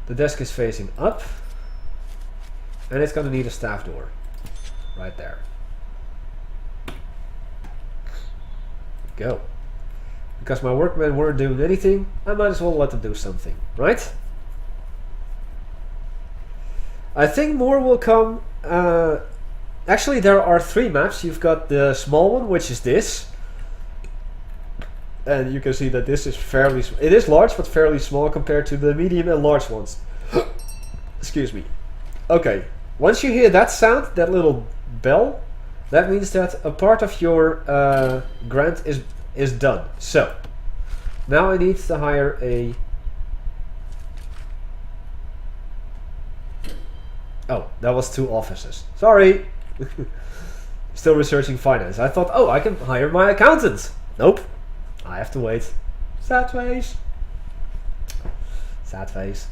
The desk is facing up. And it's gonna need a staff door. Right there. Go. Because my workmen weren't doing anything, I might as well let them do something, right? I think more will come. Actually, there are 3 maps. You've got the small one, which is this. And you can see that this is fairly... It is large, but fairly small compared to the medium and large ones. Excuse me. Okay. Once you hear that sound, that little bell, that means that a part of your grant is done. So, now I need to hire a... Oh, that was 2 offices. Sorry! Still researching finance. I thought, oh, I can hire my accountant. Nope. I have to wait. Sad face. Sad face.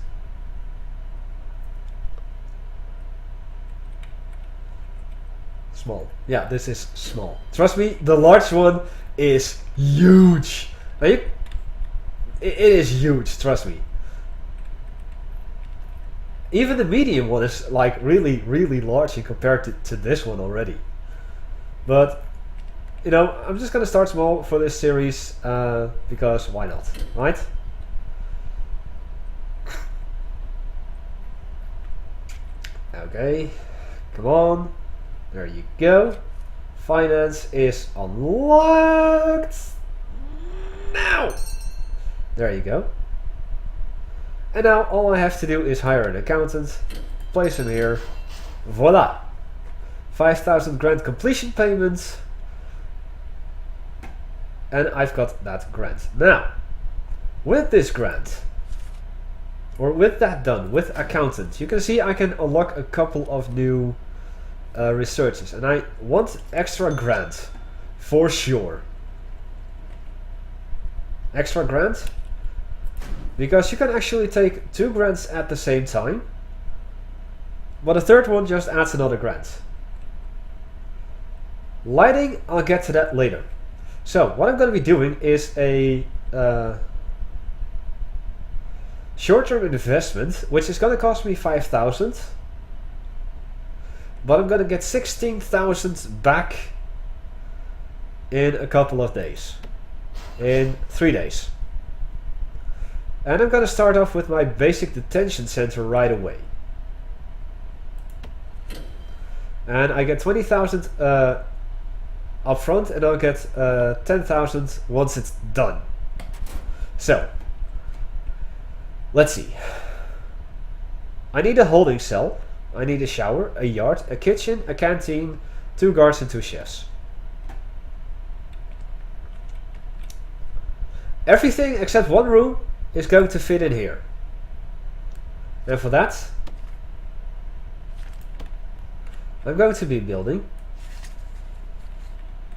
Small. Yeah, this is small. Trust me, the large one is huge. It is huge, trust me. Even the medium one is like really, really large in compared to this one already. But, you know, I'm just gonna start small for this series, because why not, right? Okay, come on. There you go. Finance is unlocked. Now! There you go. And now all I have to do is hire an accountant, place him here. Voila! 5,000 grant completion payments. And I've got that grant. Now, with this grant, or with that done, with accountant, you can see I can unlock a couple of new researches, and I want extra grant for sure. Extra grant, because you can actually take 2 grants at the same time, but a third one just adds another grant. Lighting, I'll get to that later. So what I'm going to be doing is a short-term investment, which is going to cost me 5,000. But I'm gonna get 16,000 back in a couple of days. In 3 days. And I'm gonna start off with my basic detention center right away. And I get 20,000 up front, and I'll get 10,000 once it's done. So, let's see. I need a holding cell. I need a shower, a yard, a kitchen, a canteen, 2 guards and 2 chefs. Everything except 1 room is going to fit in here. And for that, I'm going to be building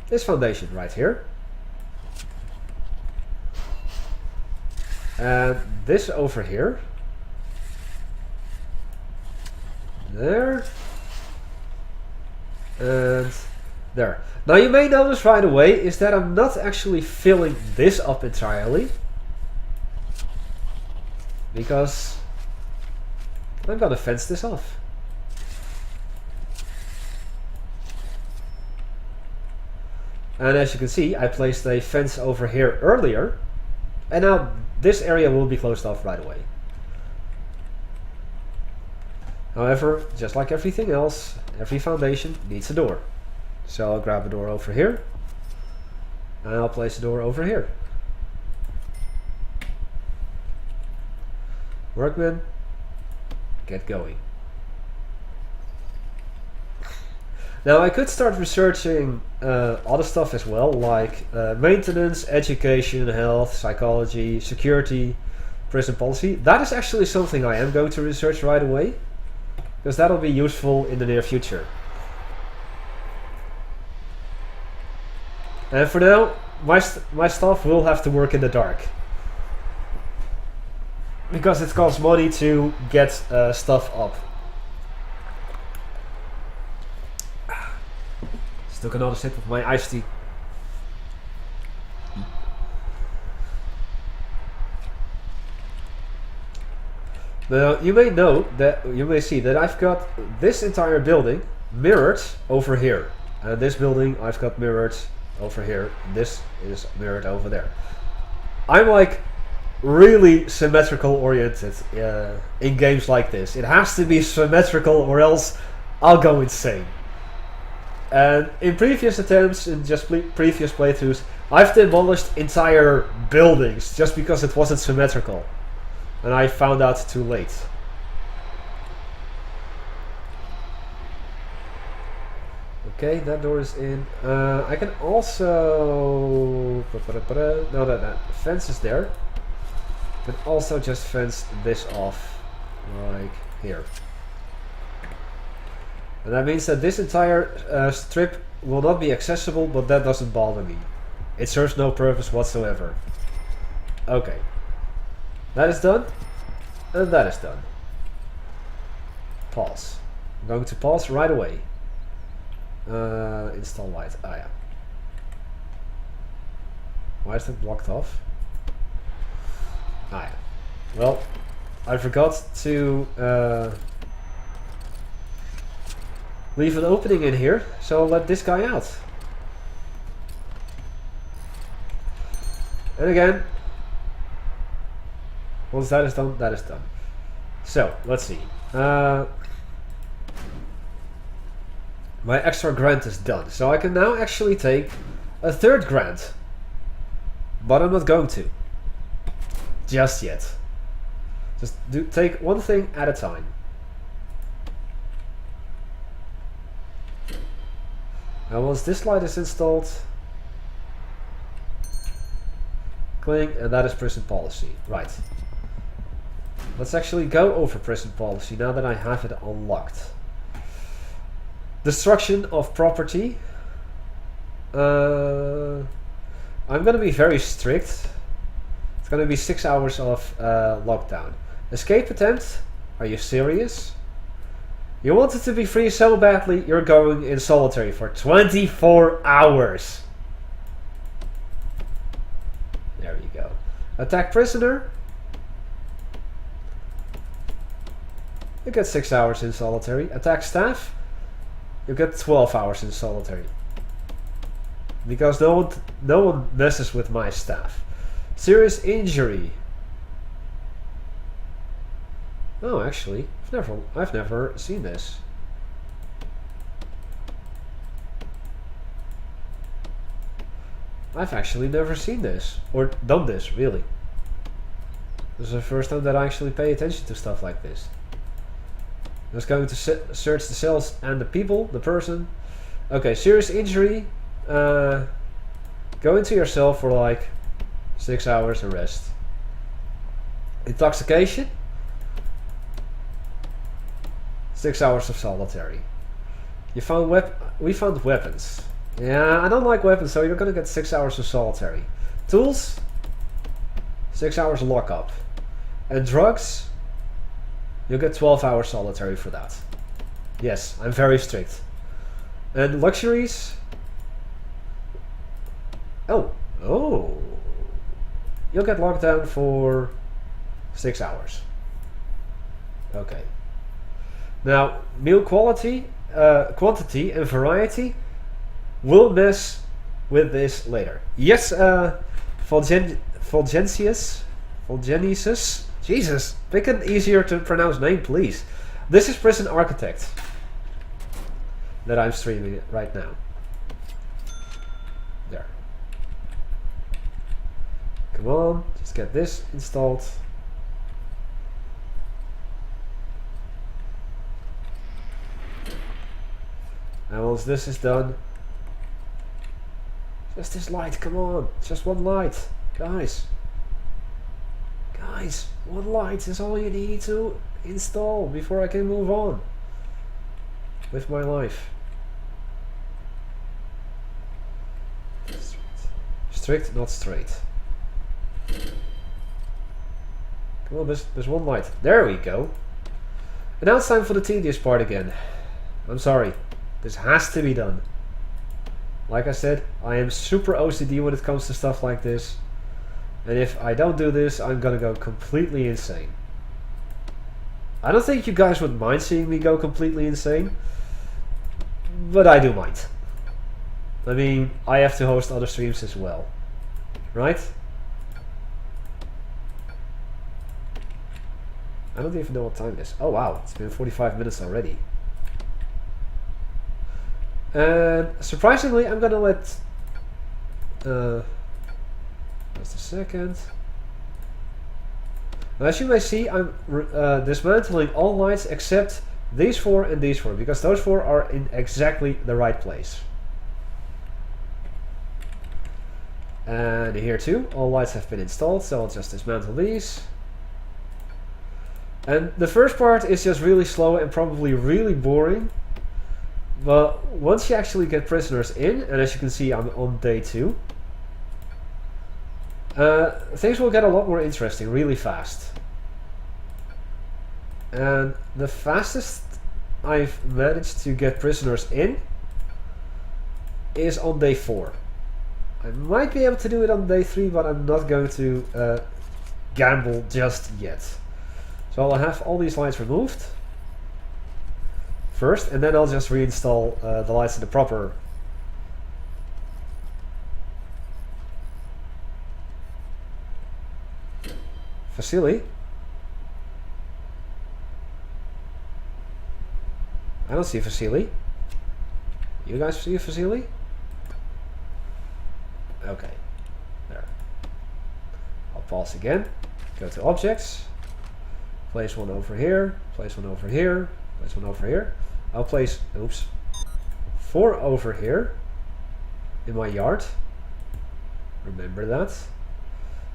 this foundation right here. And this over here. There. And there. Now you may notice right away is that I'm not actually filling this up entirely. Because I'm gonna fence this off. And as you can see, I placed a fence over here earlier. And now this area will be closed off right away. However, just like everything else, every foundation needs a door. So I'll grab a door over here. And I'll place a door over here. Workmen, get going. Now I could start researching other stuff as well, like maintenance, education, health, psychology, security, prison policy. That is actually something I am going to research right away, because that'll be useful in the near future. And for now, my staff will have to work in the dark, because it costs money to get stuff up. Just took another sip of my iced tea. Now you may see that I've got this entire building mirrored over here, and this building I've got mirrored over here. This is mirrored over there. I'm like really symmetrical oriented in games like this. It has to be symmetrical or else I'll go insane. And in previous attempts, in just previous playthroughs, I've demolished entire buildings just because it wasn't symmetrical. And I found out too late. Okay, that door is in. I can also... Now that fence is there, I can also just fence this off, like here. And that means that this entire strip will not be accessible, but that doesn't bother me. It serves no purpose whatsoever. Okay. That is done. And that is done. Pause. I'm going to pause right away. Install light. Ah, yeah. Why is that blocked off? Ah, yeah. Well, I forgot to leave an opening in here, so I'll let this guy out. And again, once that is done, that is done. So, let's see. My extra grant is done. So I can now actually take a third grant. But I'm not going to. Just yet. Just take one thing at a time. And once this light is installed, cling, and that is prison policy. Right. Let's actually go over prison policy now that I have it unlocked. Destruction of property. I'm gonna be very strict. It's gonna be 6 hours of lockdown. Escape attempt? Are you serious? You wanted to be free so badly, you're going in solitary for 24 hours. There you go. Attack prisoner. You get 6 hours in solitary. Attack staff. You get 12 hours in solitary. Because no one messes with my staff. Serious injury. Oh, actually, I've never seen this. I've actually never seen this or done this, really. This is the first time that I actually pay attention to stuff like this. I'm just going to search the cells and the people, the person. Okay, serious injury. Go into your cell for like 6 hours and rest. Intoxication. 6 hours of solitary. We found weapons. Yeah, I don't like weapons, so you're gonna get 6 hours of solitary. Tools. 6 hours lockup. And drugs. You'll get 12 hours solitary for that. Yes, I'm very strict. And luxuries. Oh. You'll get locked down for 6 hours. Okay. Now, meal quantity and variety will mess with this later. Yes, Fulgentius. Jesus, pick an easier to pronounce name, please. This is Prison Architect that I'm streaming right now. There. Come on, just get this installed. And once this is done, just this light, come on, just one light, guys. Guys, one light is all you need to install before I can move on with my life. Strict, not straight. Come on, there's one light. There we go. And now it's time for the tedious part again. I'm sorry. This has to be done. Like I said, I am super OCD when it comes to stuff like this. And if I don't do this, I'm gonna go completely insane. I don't think you guys would mind seeing me go completely insane, but I do mind. I mean, I have to host other streams as well, right? I don't even know what time it is. Oh wow, it's been 45 minutes already. And surprisingly, I'm gonna let... just a second. And as you may see, I'm dismantling all lights except these 4 and these 4, because those 4 are in exactly the right place. And here too, all lights have been installed, so I'll just dismantle these. And the first part is just really slow and probably really boring. But once you actually get prisoners in, and as you can see I'm on day 2, things will get a lot more interesting really fast. And the fastest I've managed to get prisoners in is on day 4. I might be able to do it on day 3, but I'm not going to gamble just yet. So I'll have all these lights removed first, and then I'll just reinstall the lights in the proper facility. I don't see a facility. You guys see a facility? Okay, there. I'll pause again, go to objects, place one over here, place one over here, place one over here. I'll place, oops, 4 over here in my yard. Remember that.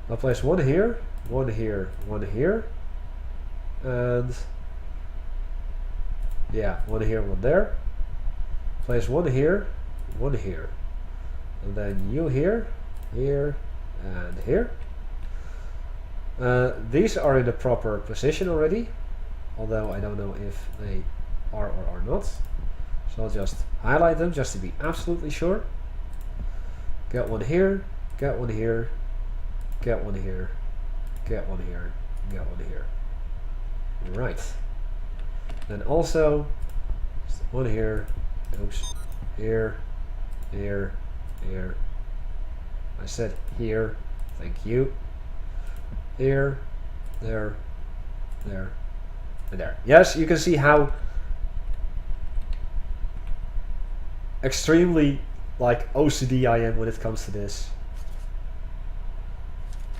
I'll place 1 here, 1 here, 1 here, and yeah, 1 here, 1 there. Place 1 here, 1 here, and then you here, here, and here. These are in the proper position already, although I don't know if they are or are not. So I'll just highlight them just to be absolutely sure. Get 1 here, get 1 here, get 1 here, get 1 here, get 1 here. Right. Then also 1 here, oops, here, here, here. I said here, thank you. Here, there, there, and there. Yes, you can see how extremely like OCD I am when it comes to this.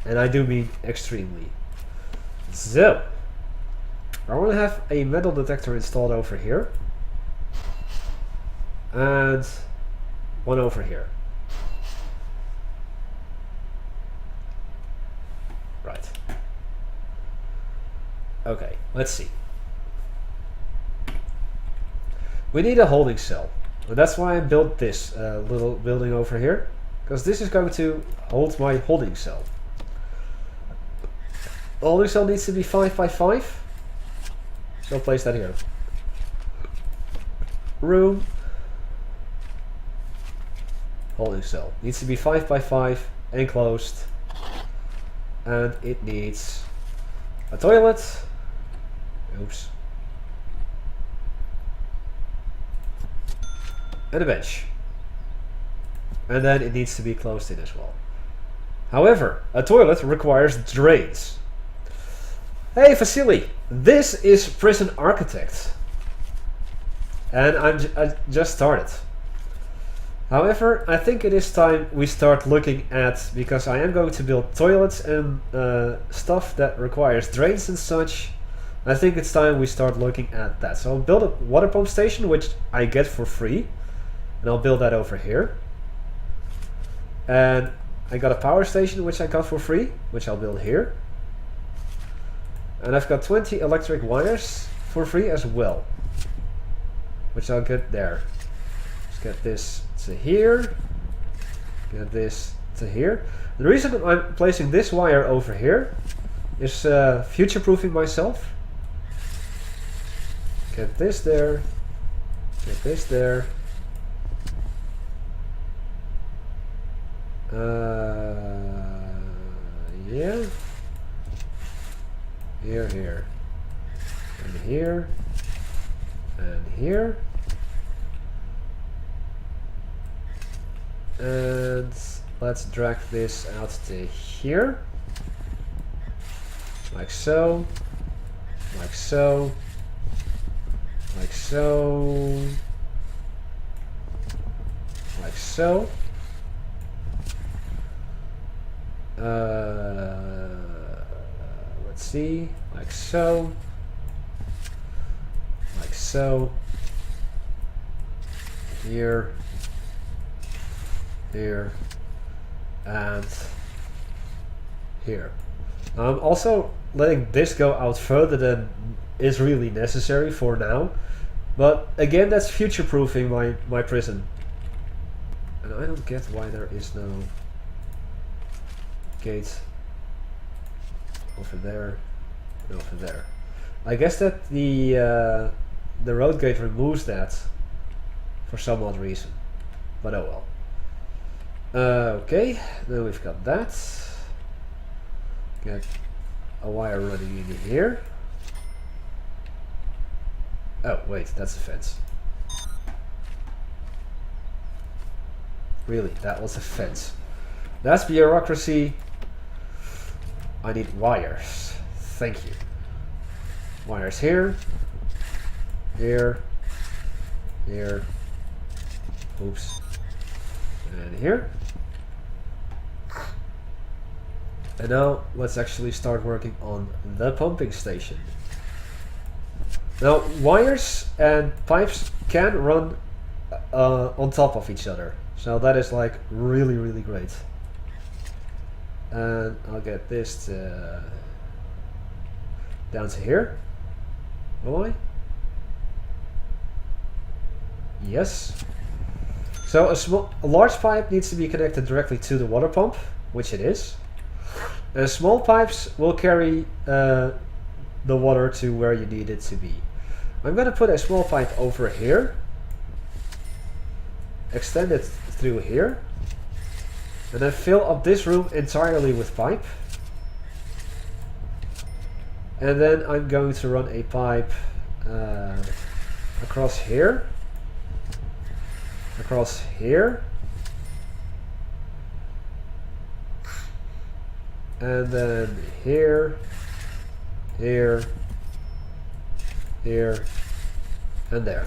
And I do mean extremely. So, I want to have a metal detector installed over here. And 1 over here. Right. Okay, let's see. We need a holding cell. And that's why I built this little building over here. Because this is going to hold my holding cell. The holding cell needs to be 5 by 5. So I'll place that here. Room. Holding cell. Needs to be 5 by 5, enclosed. And it needs a toilet. Oops. And a bench. And then it needs to be closed in as well. However, a toilet requires drains. Hey Vasily, this is Prison Architect. And I just started. However, I think it is time we start looking at, because I am going to build toilets and stuff that requires drains and such. I think it's time we start looking at that. So I'll build a water pump station, which I get for free. And I'll build that over here. And I got a power station, which I got for free, which I'll build here. And I've got 20 electric wires for free as well, which I'll get there. Let's get this to here. Get this to here. The reason I'm placing this wire over here is future-proofing myself. Get this there. Get this there. Yeah. Here, here. and here, and here. And let's drag this out to here. Like so. Like so. Like so. Like so. Let's see. Like so. Like so. Here. Here. And here. I'm also letting this go out further than is really necessary for now. But again, that's future-proofing my prison. And I don't get why there is no gate over there and over there. I guess that the road gate removes that for some odd reason. But oh well. Okay, then we've got that. Get a wire running in here. Oh, wait, that's a fence. Really, that was a fence. That's bureaucracy. I need wires. Thank you. Wires here. Here. Here. Oops. And here. And now let's actually start working on the pumping station. Now wires and pipes can run on top of each other, so that is like really great. And I'll get this to down to here. Will I? Yes. So a large pipe needs to be connected directly to the water pump, which it is. And small pipes will carry the water to where you need it to be. I'm going to put a small pipe over here, extend it through here, and then fill up this room entirely with pipe. And then I'm going to run a pipe across here, across here, and then here, here, here, and there.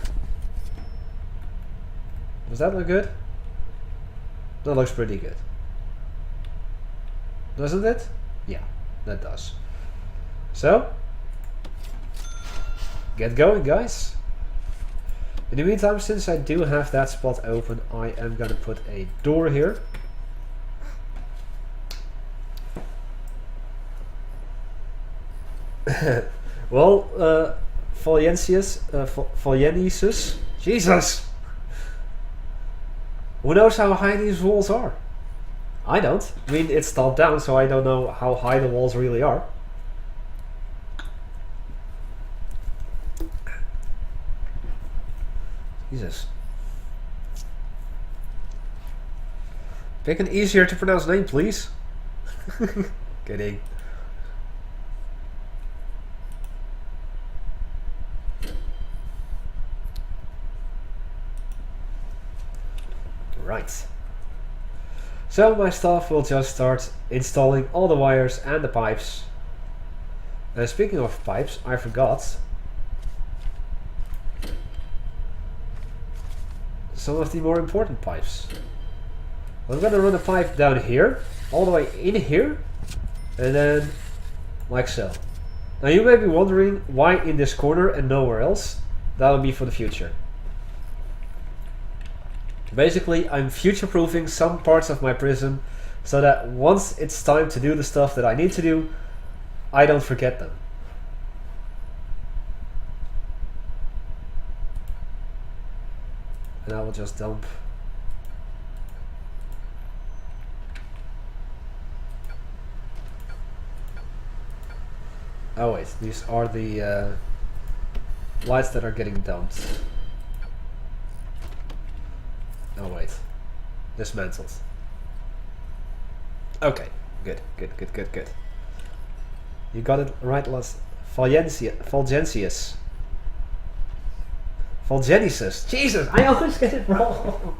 Does that look good? That looks pretty good. Doesn't it? Yeah, that does. So, get going, guys. In the meantime, since I do have that spot open, I am gonna put a door here. Well, Foliensis, Jesus! Who knows how high these walls are? I don't. I mean, it's top down, so I don't know how high the walls really are. Jesus. Pick an easier to pronounce name, please. Kidding. Right. So my staff will just start installing all the wires and the pipes. And speaking of pipes, I forgot some of the more important pipes. I'm gonna run a pipe down here, all the way in here, and then like so. Now you may be wondering why in this corner and nowhere else. That'll be for the future. Basically, I'm future-proofing some parts of my prison so that once it's time to do the stuff that I need to do, I don't forget them. And I will just dump oh wait, these are the lights that are getting dumped. Oh wait, dismantled. Okay, good. You got it right last Fulgentius. Fulgenius. Jesus, I always get it wrong.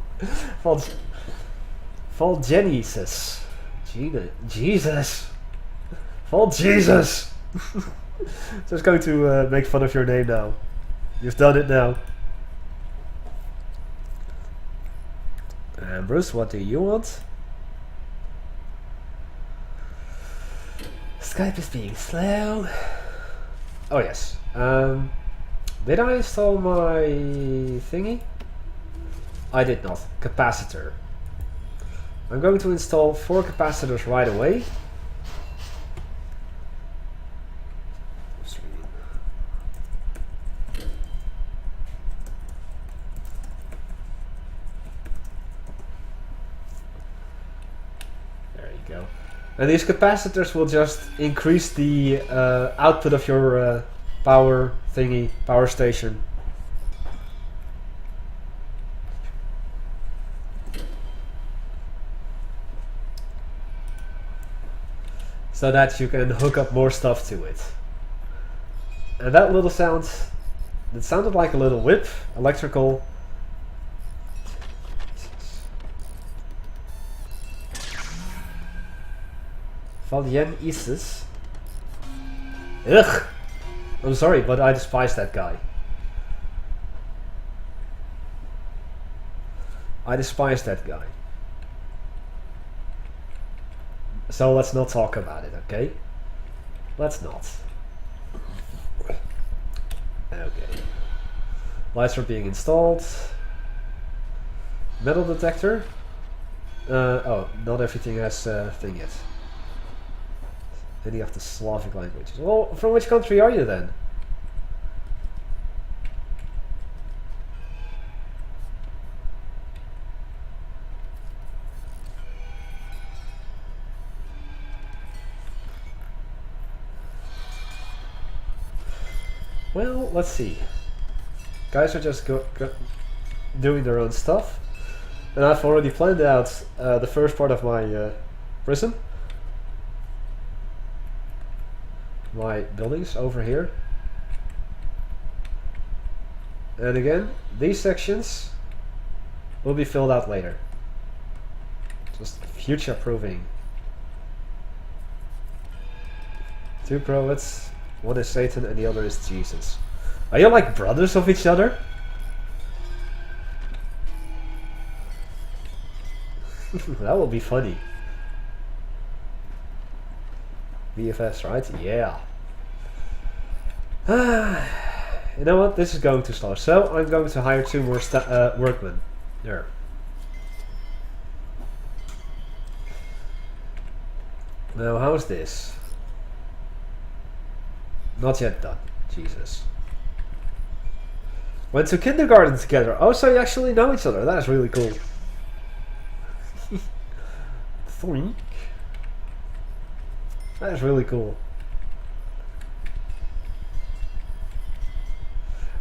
Fulgenius. Jesus. Fulgesus. Just going to make fun of your name now. You've done it now. Bruce, what do you want? Skype is being slow. Oh yes. Did I install my thingy? I did not. Capacitor. I'm going to install 4 capacitors right away. There you go. And these capacitors will just increase the output of your power thingy, power station. So that you can hook up more stuff to it. And that little sound, it sounded like a little whip, electrical. Valien Isis. Ugh! I'm sorry, but I despise that guy. I despise that guy. So let's not talk about it, okay? Let's not. Okay. Lights are being installed. Metal detector. Oh, not everything has a thing yet. Any of the Slavic languages. Well, from which country are you then? Well, let's see. Guys are just doing their own stuff. And I've already planned out the first part of my prison. My buildings over here. And again, these sections will be filled out later. Just future proving. 2 prophets, one is Satan and the other is Jesus. Are you like brothers of each other? That will be funny. BFS, right? Yeah. You know what? This is going too slow. So I'm going to hire 2 more workmen. There. Now, how's this? Not yet done. Jesus. Went to kindergarten together. Oh, so you actually know each other. That is really cool. Thwink. That is really cool.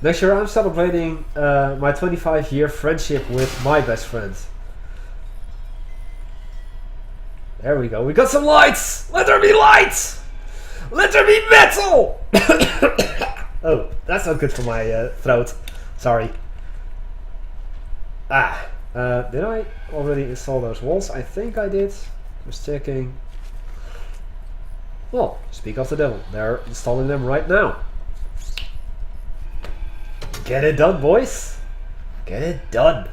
Next year I'm celebrating my 25-year friendship with my best friend. There we go. We got some lights! Let there be lights! Let there be metal! Oh, that's not good for my throat. Sorry. Did I already install those walls? I think I did. Just checking. Well, speak of the devil. They're installing them right now. Get it done, boys. Get it done.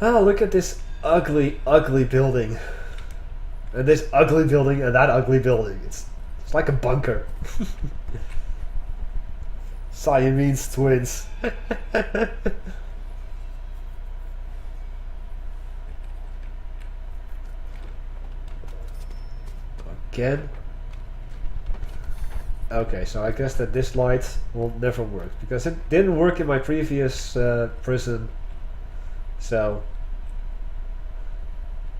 Oh, look at this ugly, ugly building. And this ugly building and that ugly building. It's like a bunker. Siamese twins. Again. Okay, so I guess that this light will never work because it didn't work in my previous prison. So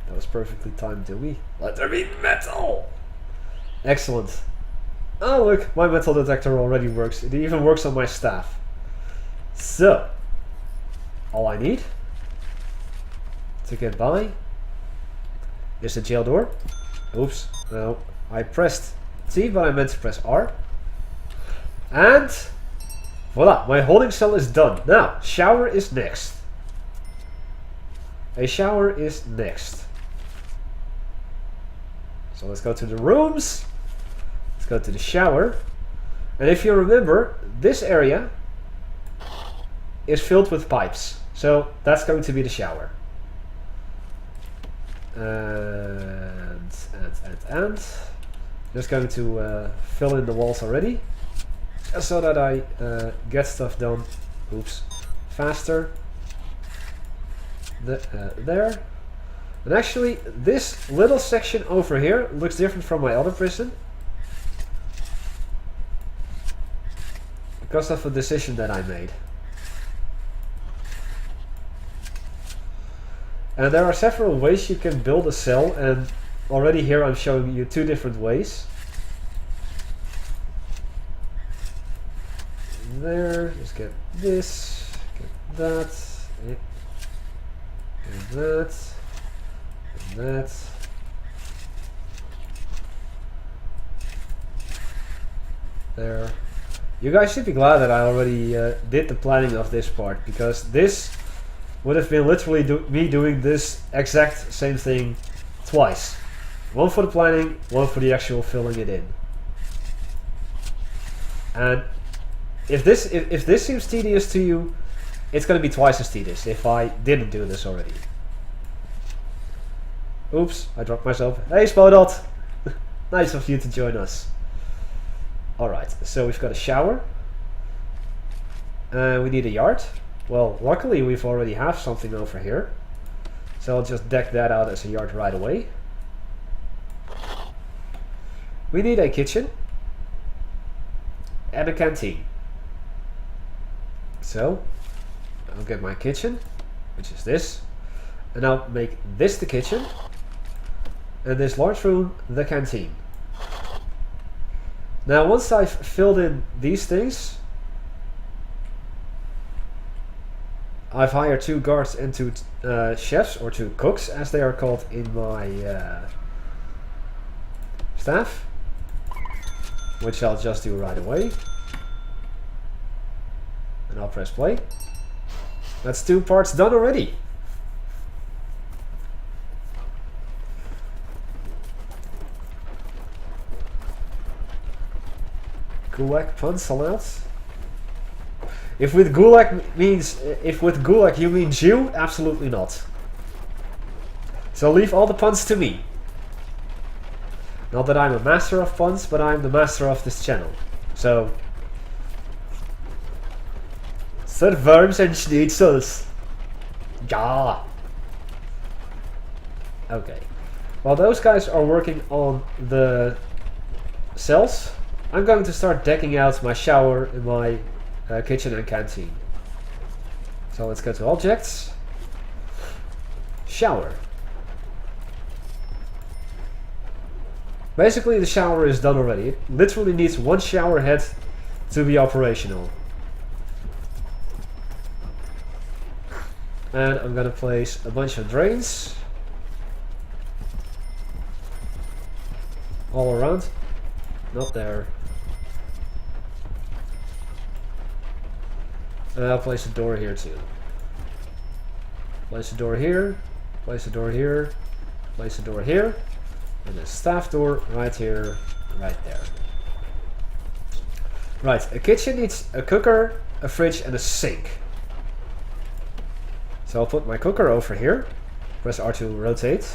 that was perfectly timed, Dewey. Let there be metal! Excellent. Oh look, my metal detector already works. It even works on my staff. So, all I need to get by is the jail door. Oops, no, I pressed T, but I meant to press R. And voila, my holding cell is done. Now, shower is next. A shower is next. So let's go to the rooms. Let's go to the shower. And if you remember, this area is filled with pipes. So that's going to be the shower. And just going to fill in the walls already, just so that I get stuff done. Oops, faster. There. And actually, this little section over here looks different from my other prison because of a decision that I made. And there are several ways you can build a cell, and already here I'm showing you 2 different ways. There, just get this, get that, and that, and that. There. You guys should be glad that I already did the planning of this part, because this would have been literally me doing this exact same thing twice. One for the planning, one for the actual filling it in. And if this seems tedious to you, it's going to be twice as tedious if I didn't do this already. Oops, I dropped myself. Hey Spodot! Nice of you to join us. Alright, so we've got a shower. We need a yard. Well, luckily we've already have something over here. So I'll just deck that out as a yard right away. We need a kitchen. And a canteen. So, I'll get my kitchen, which is this. And I'll make this the kitchen. And this large room the canteen. Now once I've filled in these things, I've hired 2 guards and 2 chefs, or 2 cooks as they are called in my staff, which I'll just do right away. And I'll press play. That's 2 parts done already. Gulag puns allowed? If with gulag you mean Jew, absolutely not. So leave all the puns to me. Not that I'm a master of puns, but I'm the master of this channel. So, worms and schnitzels. Ja. Okay. While those guys are working on the cells, I'm going to start decking out my shower and my kitchen and canteen. So let's go to objects. Shower. Basically the shower is done already. It literally needs 1 shower head to be operational. And I'm gonna place a bunch of drains all around. Not there. And I'll place a door here too. Place a door here, place a door here, place a door here, and a staff door right here, right there. Right, a kitchen needs a cooker, a fridge, and a sink. So I'll put my cooker over here, press R to rotate,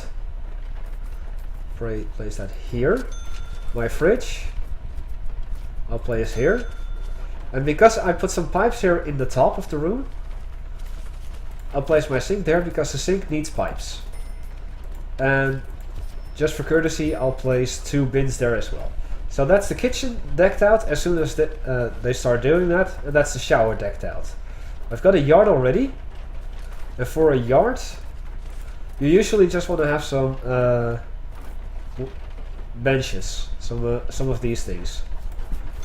place that here. My fridge, I'll place here. And because I put some pipes here in the top of the room, I'll place my sink there because the sink needs pipes. And just for courtesy, I'll place 2 bins there as well. So that's the kitchen decked out as soon as they start doing that, and that's the shower decked out. I've got a yard already, and for a yard, you usually just want to have some benches, some of these things.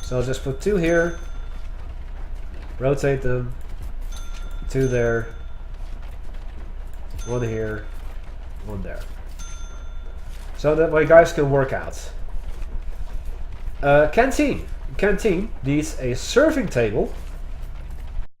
So I'll just put 2 here, rotate them, 2 there, 1 here, 1 there, so that my guys can work out. Canteen. Canteen needs a serving table